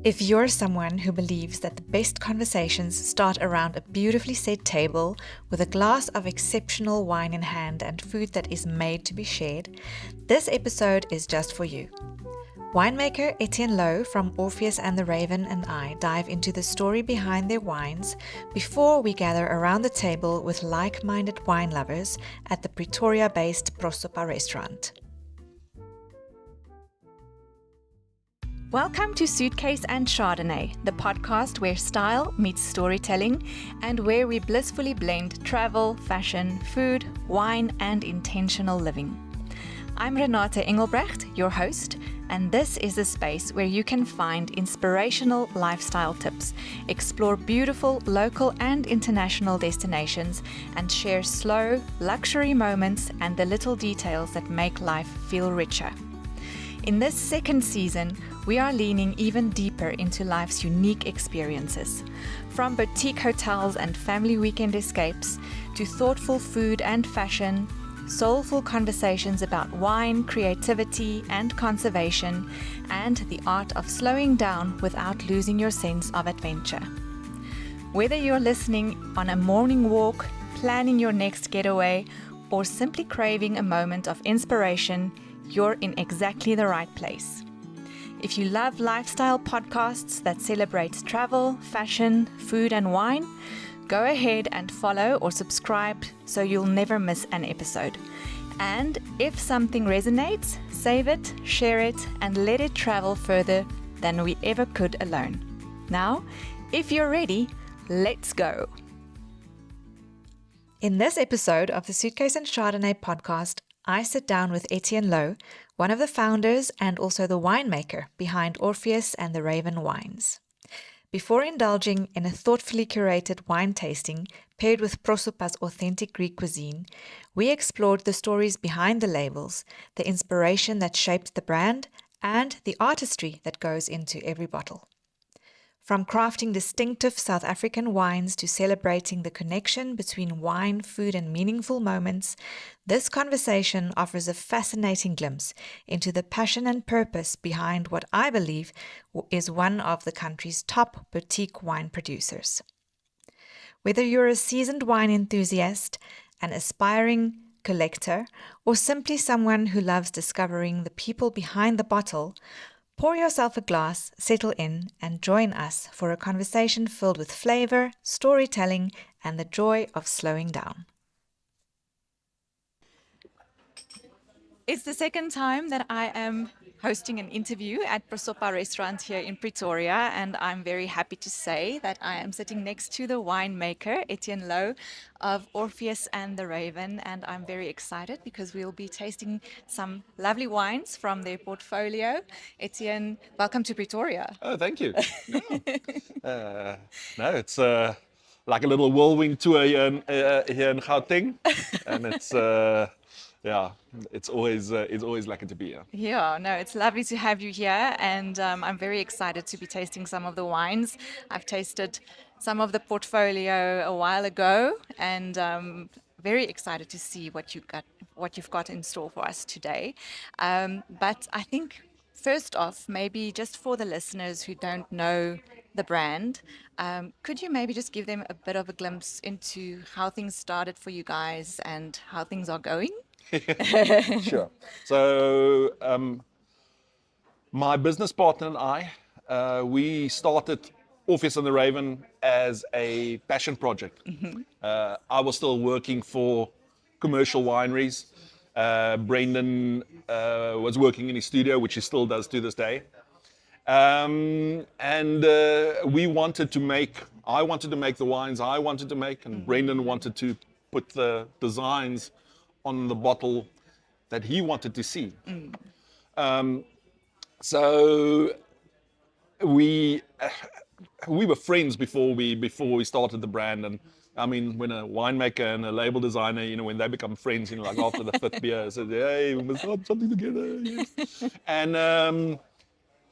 If you're someone who believes that the best conversations start around a beautifully set table with a glass of exceptional wine in hand and food that is made to be shared, this episode is just for you. Winemaker Etienne Louw from Orpheus the Raven and I dive into the story behind their wines before we gather around the table with like-minded wine lovers at the Pretoria-based Prosopa Restaurant. Welcome to Suitcase and Chardonnay, the podcast where style meets storytelling and where we blissfully blend travel, fashion, food, wine, and intentional living. I'm Renate Engelbrecht, your host, and this is a space where you can find inspirational lifestyle tips, explore beautiful local and international destinations, and share slow, luxury moments and the little details that make life feel richer. In this second season, we are leaning even deeper into life's unique experiences. From boutique hotels and family weekend escapes, to thoughtful food and fashion, soulful conversations about wine, creativity and conservation, and the art of slowing down without losing your sense of adventure. Whether you're listening on a morning walk, planning your next getaway, or simply craving a moment of inspiration, you're in exactly the right place. If you love lifestyle podcasts that celebrate travel, fashion, food, and wine, go ahead and follow or subscribe so you'll never miss an episode. And if something resonates, save it, share it, and let it travel further than we ever could alone. Now, if you're ready, let's go. In this episode of the Suitcase and Chardonnay podcast, I sit down with Etienne Louw, one of the founders and also the winemaker behind Orpheus the Raven Wines. Before indulging in a thoughtfully curated wine tasting paired with Prosopa's authentic Greek cuisine, we explored the stories behind the labels, the inspiration that shaped the brand, and the artistry that goes into every bottle. From crafting distinctive South African wines to celebrating the connection between wine, food, and meaningful moments, this conversation offers a fascinating glimpse into the passion and purpose behind what I believe is one of the country's top boutique wine producers. Whether you're a seasoned wine enthusiast, an aspiring collector, or simply someone who loves discovering the people behind the bottle, pour yourself a glass, settle in, and join us for a conversation filled with flavor, storytelling, and the joy of slowing down. It's the second time that I am hosting an interview at Prosopa Restaurant here in Pretoria, and I'm very happy to say that I am sitting next to the winemaker, Etienne Louw of Orpheus the Raven, and I'm very excited because we'll be tasting some lovely wines from their portfolio. Etienne, welcome to Pretoria. Oh, thank you. No, it's like a little whirlwind tour here in Gauteng, and it's always lucky to be here. Yeah, no, it's lovely to have you here, and I'm very excited to be tasting some of the wines. I've tasted some of the portfolio a while ago, and very excited to see what you've got in store for us today. But I think first off, maybe just for the listeners who don't know the brand, could you maybe just give them a bit of a glimpse into how things started for you guys and how things are going? Sure. So my business partner and I, we started Orpheus the Raven as a passion project. I was still working for commercial wineries. Brendan was working in his studio, which he still does to this day. And I wanted to make the wines I wanted to make, and Brendan wanted to put the designs on the bottle that he wanted to see. So we were friends before we started the brand, and I mean, when a winemaker and a label designer, when they become friends, like after the fifth beer, said, "Hey, we must start something together." Yes.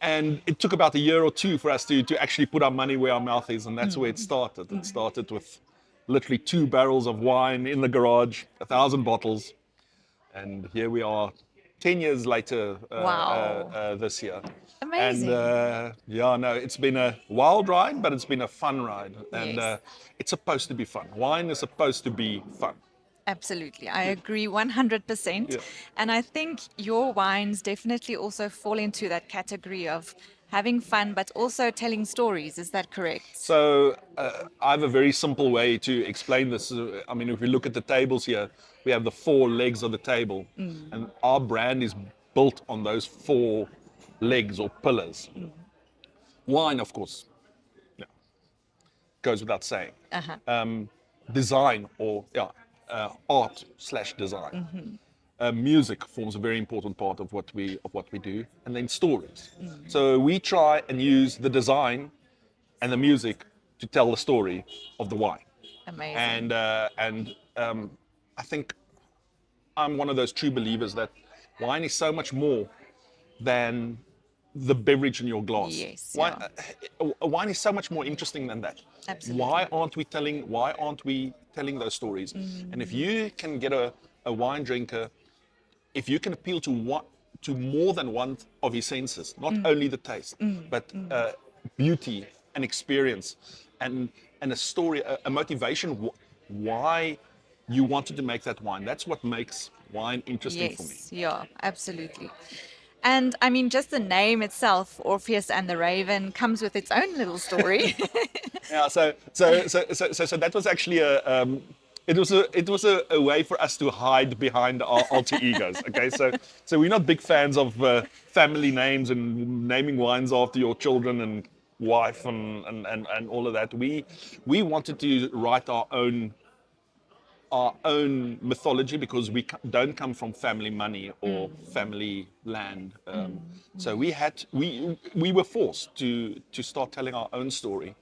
And it took about a year or two for us to actually put our money where our mouth is, and that's where it started. It started with literally 2 barrels of wine in the garage, 1,000 bottles, and here we are 10 years later Wow. this year. And Amazing. no, it's been a wild ride, but it's been a fun ride. And Yes. it's supposed to be fun. Wine is supposed to be fun. Absolutely. I agree 100%. Yeah. And I think your wines definitely also fall into that category of having fun, but also telling stories. Is that correct? So I have a very simple way to explain this. I mean, if we look at the tables here, we have the four legs of the table, and our brand is built on those four legs or pillars. Wine, of course, yeah, goes without saying. Uh-huh. Design or art slash design. Music forms a very important part of what we do, and then stories. So we try and use the design and the music to tell the story of the wine. Amazing. And I think I'm one of those true believers that wine is so much more than the beverage in your glass. Yes, Wine, yeah. wine is so much more interesting than that. Absolutely. Why aren't we telling those stories? And if you can get a wine drinker, if you can appeal to more than one of his senses, not only the taste, but beauty and experience, and a story, a motivation, why you wanted to make that wine. That's what makes wine interesting for me. Yes, yeah, absolutely. And I mean, just the name itself, Orpheus and the Raven, comes with its own little story. Yeah, so that was actually it was a way for us to hide behind our alter egos. Okay, so we're not big fans of family names and naming wines after your children and wife and all of that. We wanted to write our own mythology because don't come from family money or family land. So we were forced to start telling our own story.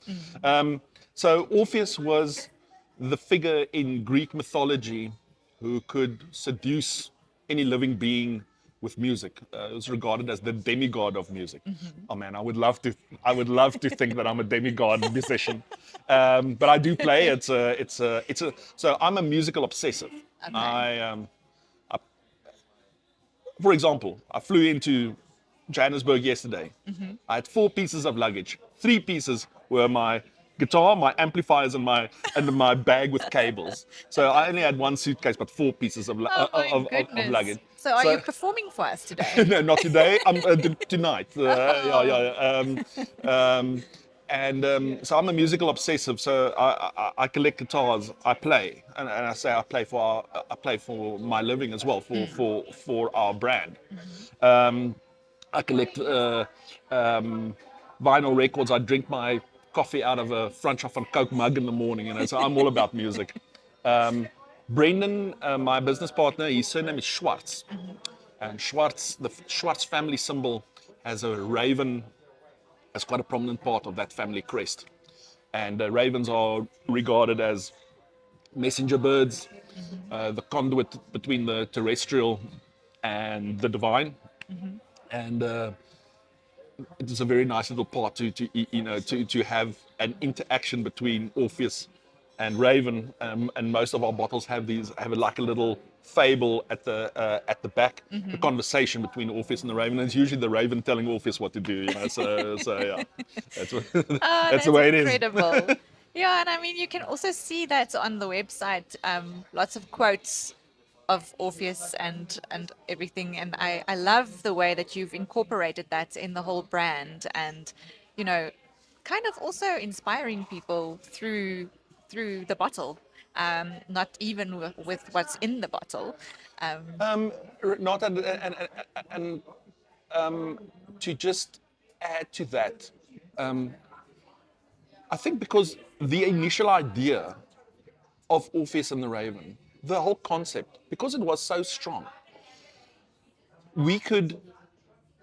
So Orpheus was the figure in Greek mythology who could seduce any living being with music. It was regarded as the demigod of music. Oh man, I would love to think that I'm a demigod musician, but I do play. So I'm a musical obsessive. Okay. For example, I flew into Johannesburg yesterday. I had 4 pieces of luggage. 3 pieces were my guitar, my amplifiers, and my bag with cables. So I only had one suitcase, but 4 pieces Oh my of goodness. luggage. So are you So performing for us today? no, not today. Tonight. Yeah, Oh, yeah. So I'm a musical obsessive. So I collect guitars. I play, and I say I play for my living as well for our brand. I collect vinyl records. I drink my coffee out of a Front Shop and Coke mug in the morning. So I'm all about music. Brendan, my business partner, his surname is Schwartz. And Schwartz, the Schwartz family symbol has a raven as quite a prominent part of that family crest. And ravens are regarded as messenger birds, the conduit between the terrestrial and the divine. And it is a very nice little part to have an interaction between Orpheus and Raven, and most of our bottles have like a little fable at the back, the conversation between Orpheus and the Raven, and it's usually the Raven telling Orpheus what to do. So yeah, that's what, oh, that's the that's way it is. incredible. Yeah, and I mean, you can also see that on the website. Lots of quotes of Orpheus and everything. And I love the way that you've incorporated that in the whole brand, and you know, kind of also inspiring people through the bottle. Not even with what's in the bottle. Not and to just add to that, I think because the initial idea of Orpheus and the Raven, the whole concept, because it was so strong, we could,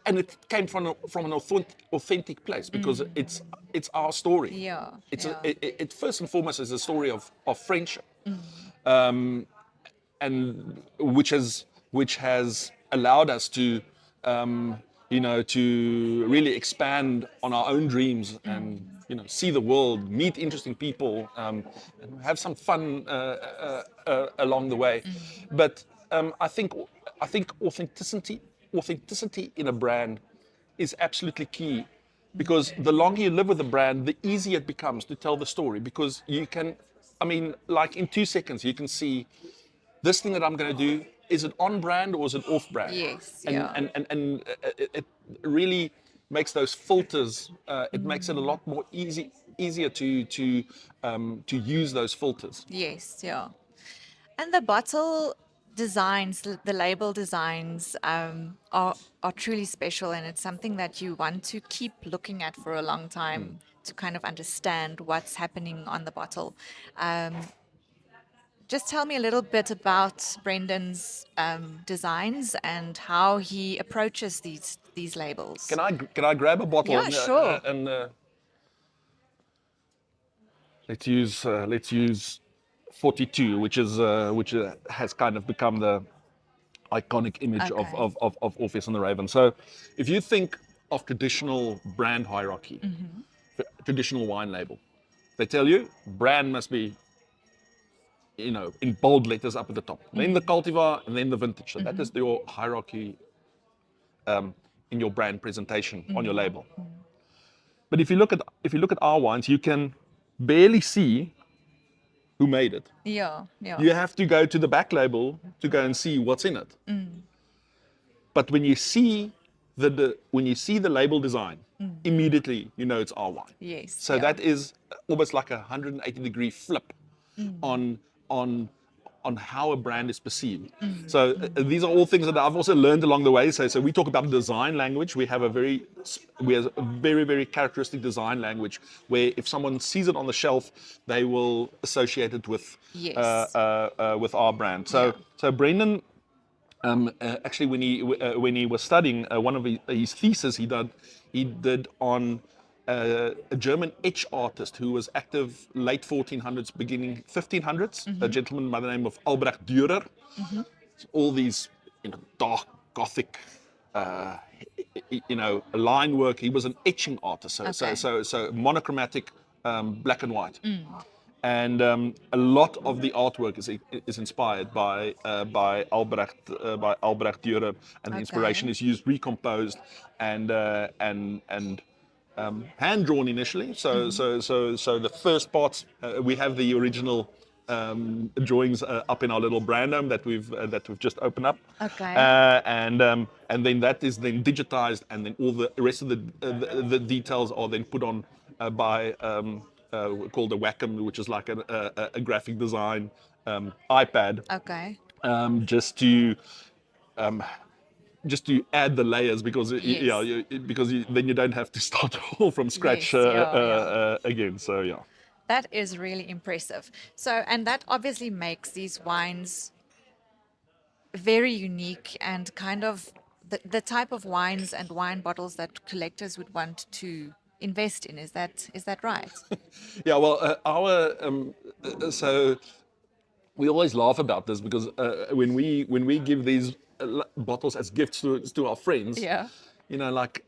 and it came from an authentic place because it's our story. Yeah, yeah. It first and foremost is a story of friendship, and which has allowed us to to really expand on our own dreams and see the world, meet interesting people, and have some fun along the way. But I think authenticity authenticity in a brand is absolutely key, because the longer you live with a brand, the easier it becomes to tell the story, because you can, I mean, like in 2 seconds, you can see this thing that I'm going to do, is it on brand or is it off brand? Yes, And yeah. it really makes those filters. It makes it a lot more easier to use those filters. Yes, yeah. And the bottle designs, the label designs, are truly special, and it's something that you want to keep looking at for a long time to kind of understand what's happening on the bottle. Just tell me a little bit about Brendan's designs and how he approaches these labels. Can I grab a bottle Yeah, sure. and let's use 42, which has kind of become the iconic image of, Okay. of Orpheus and the Raven. So if you think of traditional brand hierarchy, traditional wine label, they tell you brand must be, in bold letters up at the top, then the cultivar, and then the vintage. So that is your hierarchy in your brand presentation on your label. But if you look at our wines, you can barely see who made it. Yeah, yeah. You have to go to the back label to go and see what's in it. But when you see the label design, immediately you know it's our wine. Yes, So yeah. that is almost like a 180-degree flip on on on how a brand is perceived. So these are all things that I've also learned along the way. So we talk about design language. We have a very very characteristic design language where if someone sees it on the shelf, they will associate it Yes. with our brand. Yeah. So Brendan, actually, when he was studying, one of his thesis he did on a German etch artist who was active late 1400s, beginning 1500s. A gentleman by the name of Albrecht Dürer. All these, dark Gothic, uh, line work. He was an etching artist, Okay. so monochromatic, black and white. And a lot of the artwork is inspired by Albrecht Dürer, and the inspiration Okay. is used recomposed and hand drawn initially. So the first parts, we have the original drawings up in our little brand home that we've just opened up. Okay. And then that is then digitized, and then all the rest of the details are then put on by called a Wacom, which is like a graphic design iPad, Okay. just to add the layers, because Yes. then you don't have to start all from scratch Yes. Yeah. Yeah. again. So yeah. That is really impressive. So, and that obviously makes these wines very unique and kind of the type of wines and wine bottles that collectors would want to invest in. Is that right? Yeah, well, so we always laugh about this, because when we give these bottles as gifts to our friends, Yeah. like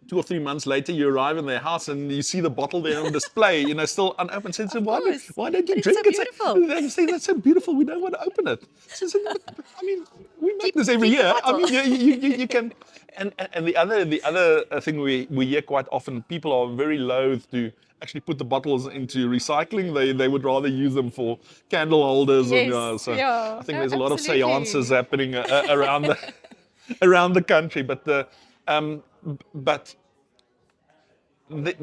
2 or 3 months later, you arrive in their house and you see the bottle there on display, still unopened. So, Of why course. why don't you But it's so drink it? beautiful. They say that's so beautiful. We don't want to open it. So, I mean, we make this every Keep the year. I bottle. mean, you can. And the other thing we hear quite often, people are very loath to actually put the bottles into recycling. They would rather use them for candle holders, and Yes. so I Yeah. think No, there's a lot of seances absolutely. happening around the country. But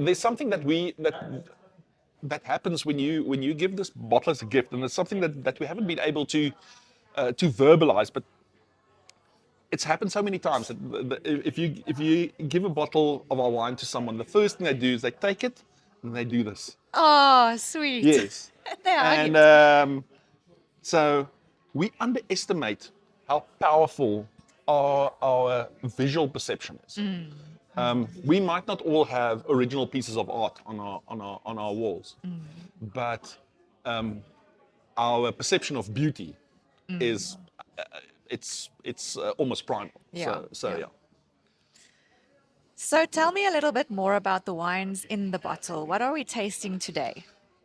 there's something that happens when you give this bottle as a gift, and it's something that we haven't been able to verbalize, but it's happened so many times that if you give a bottle of our wine to someone, the first thing they do is they take it and they do this. Oh, sweet. Yes, They hug and it. so we underestimate how powerful our visual perception is. We might not all have original pieces of art on our walls, but our perception of beauty is it's almost primal. Yeah. So Yeah. yeah. So tell me a little bit more about the wines in the bottle. What are we tasting today?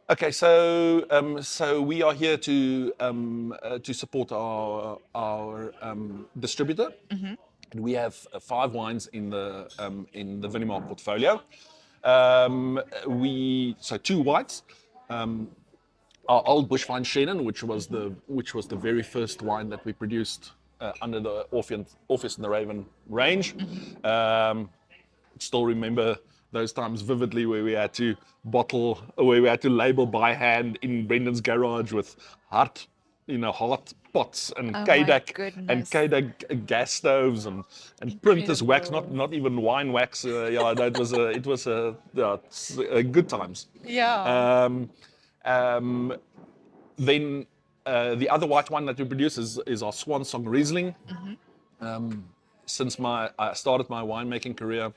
Okay, so we are here to support our distributor. And we have 5 wines in the Vinimark portfolio. So 2 whites. Our old Bushvine Shannon, which was the very first wine that we produced under the Orpheus the Raven range. Still remember those times vividly where we had to label by hand in Brendan's garage with heart pots and Oh my Kodak goodness. gas stoves and printer's wax, Incredible. not even wine wax. No, it was good times. Yeah. Then the other white wine that we produce is our Swan Song Riesling. Since I started my winemaking career,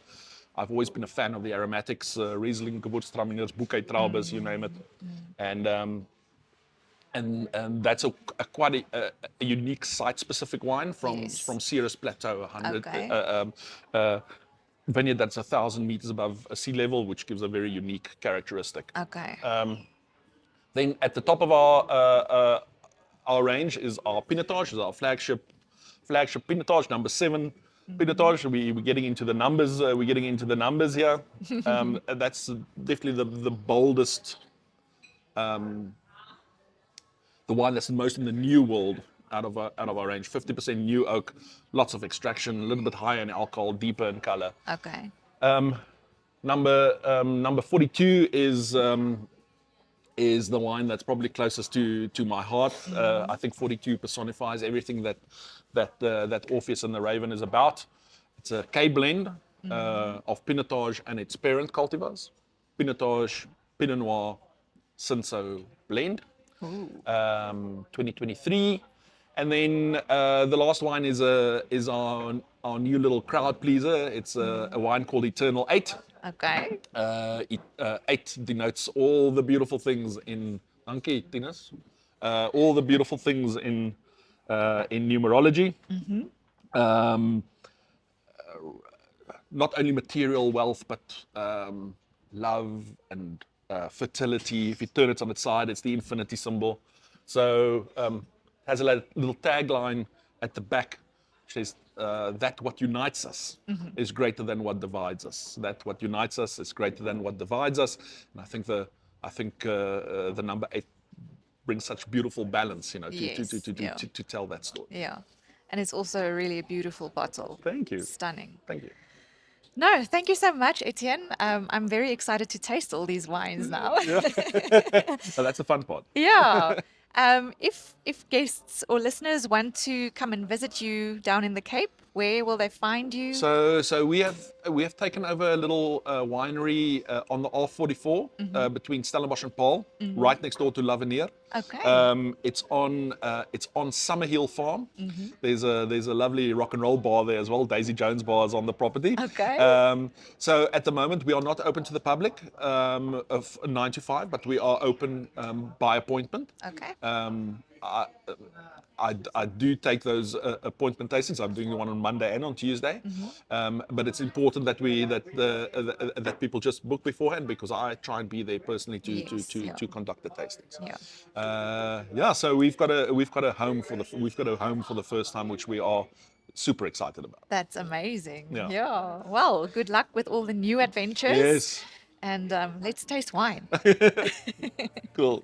I've always been a fan of the aromatics, Riesling, Gewürztraminers, Bouquet Traubes, you name it. And that's quite a unique site-specific wine from Ceres Plateau, 100 vineyard that's 1,000 meters above sea level, which gives a very unique characteristic. Okay. Then at the top of our range is our Pinotage, is our flagship Pinotage, number 7 Pinotage. We're getting into the numbers. We're getting into the numbers here. That's definitely the boldest, the wine that's most in the new world out of our range. 50% new oak, lots of extraction, a little bit higher in alcohol, deeper in color. Okay. Number 42 is the wine that's probably closest to my heart. I think 42 personifies everything that Orpheus and the Raven is about. It's a K blend of Pinotage and its parent cultivars. Pinotage, Pinot Noir, Cinsault blend. 2023. And then the last wine is our new little crowd pleaser. It's a wine called Eternal 8. Okay. 8 denotes all the beautiful things in Dankie, Tinus. All the beautiful things in numerology. Not only material wealth, but love and fertility. If you turn it on its side, it's the infinity symbol. So has a little tagline at the back, which says that what unites us is greater than what divides us. That what unites us is greater than what divides us. And I think the number 8 brings such beautiful balance, to tell that story. Yeah. And it's also really a beautiful bottle. Thank you. Stunning. Thank you. No, thank you so much, Etienne. I'm very excited to taste all these wines now. So that's the fun part. Yeah. If guests or listeners want to come and visit you down in the Cape, where will they find you? So we have taken over a little winery on the R44 between Stellenbosch and Paarl, right next door to Lavenier. Okay. It's on Summerhill Farm. There's a lovely rock and roll bar there as well. Daisy Jones bar is on the property. Okay. So at the moment we are not open to the public of 9 to 5, but we are open by appointment. Okay. I do take those appointment tastings. I'm doing the one on Monday and on Tuesday, but it's important that that people just book beforehand, because I try and be there personally to conduct the tastings. Yeah. So we've got a home for the first time, which we are super excited about. That's amazing. Yeah. Well, good luck with all the new adventures. Yes. And let's taste wine. Cool.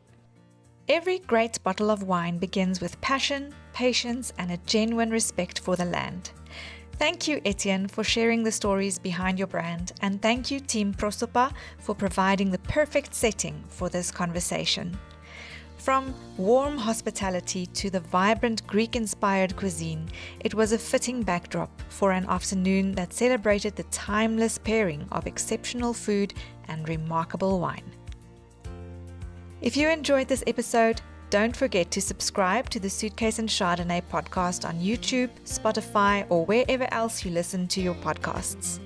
Every great bottle of wine begins with passion, patience, and a genuine respect for the land. Thank you, Etienne, for sharing the stories behind your brand, and thank you, Team Prosopa, for providing the perfect setting for this conversation. From warm hospitality to the vibrant Greek-inspired cuisine, it was a fitting backdrop for an afternoon that celebrated the timeless pairing of exceptional food and remarkable wine. If you enjoyed this episode, don't forget to subscribe to the Suitcase and Chardonnay podcast on YouTube, Spotify, or wherever else you listen to your podcasts.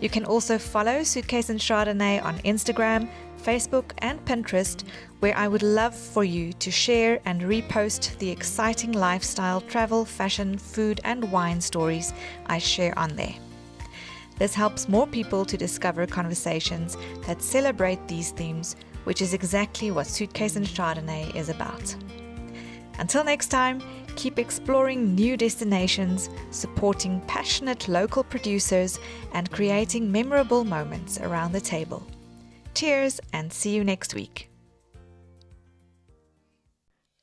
You can also follow Suitcase and Chardonnay on Instagram, Facebook, and Pinterest, where I would love for you to share and repost the exciting lifestyle, travel, fashion, food, and wine stories I share on there. This helps more people to discover conversations that celebrate these themes, which is exactly what Suitcase and Chardonnay is about. Until next time, keep exploring new destinations, supporting passionate local producers, and creating memorable moments around the table. Cheers and see you next week.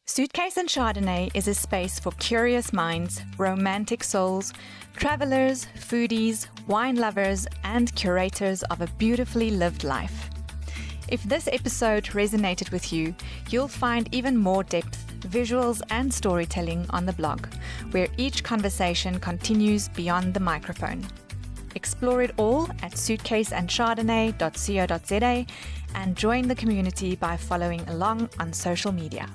Suitcase and Chardonnay is a space for curious minds, romantic souls, travelers, foodies, wine lovers, and curators of a beautifully lived life. If this episode resonated with you, you'll find even more depth, visuals, and storytelling on the blog, where each conversation continues beyond the microphone. Explore it all at suitcaseandchardonnay.co.za and join the community by following along on social media.